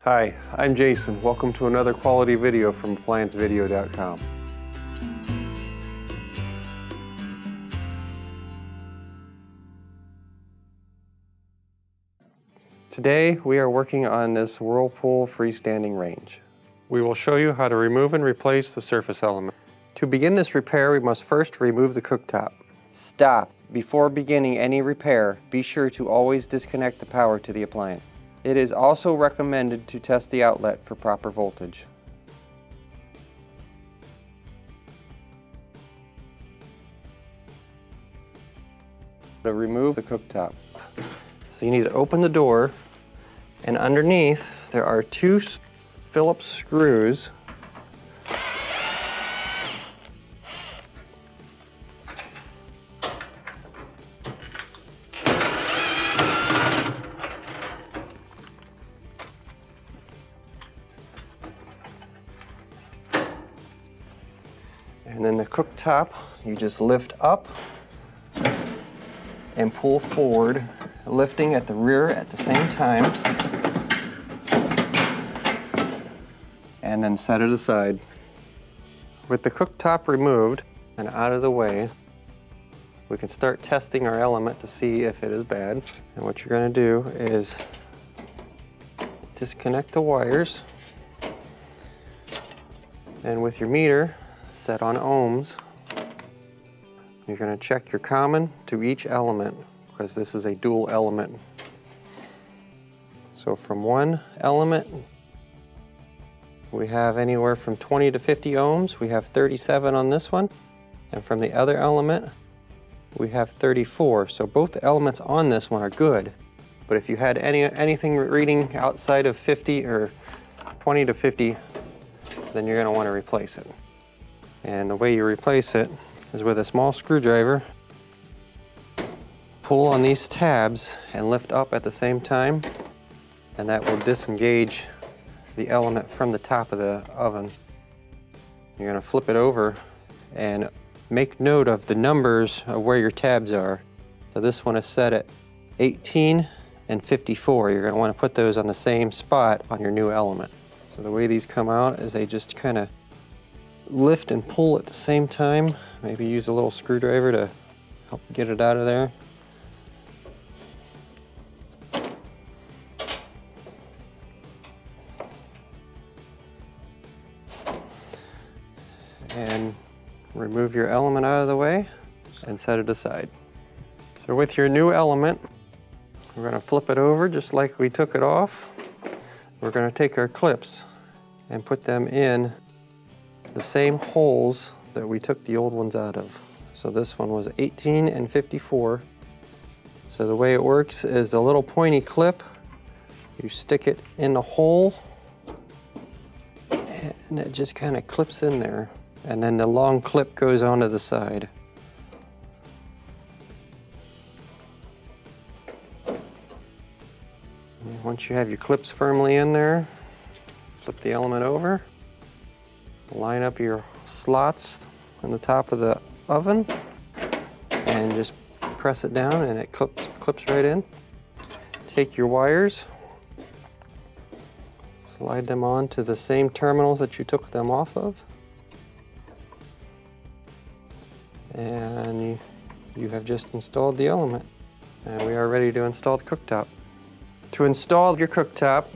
Hi, I'm Jason. Welcome to another quality video from ApplianceVideo.com. Today we are working on this Whirlpool freestanding range. We will show you how to remove and replace the surface element. To begin this repair, we must first remove the cooktop. Stop. Before beginning any repair, be sure to always disconnect the power to the appliance. It is also recommended to test the outlet for proper voltage. To remove the cooktop. So you need to open the door, and underneath there are two Phillips screws . And then the cooktop, you just lift up and pull forward, lifting at the rear at the same time, and then set it aside. With the cooktop removed and out of the way, we can start testing our element to see if it is bad. And what you're going to do is disconnect the wires, and with your meter set on ohms, you're going to check your common to each element, because this is a dual element. So from one element, we have anywhere from 20 to 50 ohms. We have 37 on this one. And from the other element, we have 34. So both the elements on this one are good. But if you had anything reading outside of 50 or 20 to 50, then you're going to want to replace it. And the way you replace it is with a small screwdriver. Pull on these tabs and lift up at the same time, and that will disengage the element from the top of the oven. You're going to flip it over and make note of the numbers of where your tabs are. So this one is set at 18 and 54. You're going to want to put those on the same spot on your new element. So the way these come out is they just kind of lift and pull at the same time. Maybe use a little screwdriver to help get it out of there. And remove your element out of the way and set it aside. So with your new element, we're going to flip it over just like we took it off. We're going to take our clips and put them in the same holes that we took the old ones out of. So this one was 18 and 54. So the way it works is the little pointy clip, you stick it in the hole and it just kind of clips in there. And then the long clip goes onto the side. And once you have your clips firmly in there, flip the element over. Line up your slots on the top of the oven and just press it down and it clips right in. Take your wires, slide them on to the same terminals that you took them off of, and you have just installed the element. And we are ready to install the cooktop. To install your cooktop,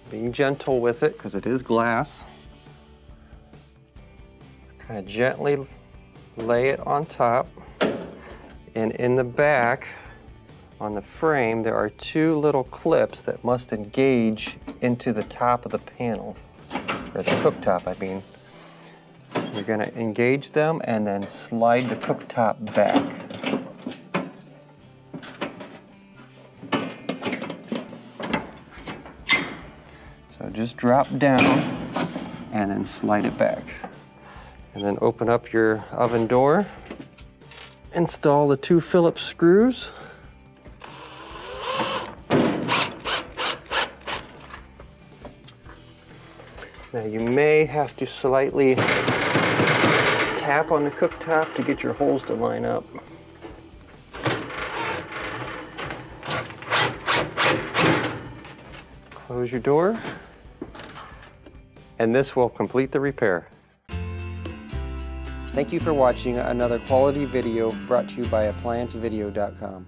be gentle with it because it is glass. Kind of gently lay it on top, and in the back on the frame there are two little clips that must engage into the top of the panel, or the cooktop I mean. You're going to engage them and then slide the cooktop back. So just drop down and then slide it back. And then open up your oven door. Install the two Phillips screws. Now you may have to slightly tap on the cooktop to get your holes to line up. Close your door, and this will complete the repair. Thank you for watching another quality video brought to you by ApplianceVideo.com.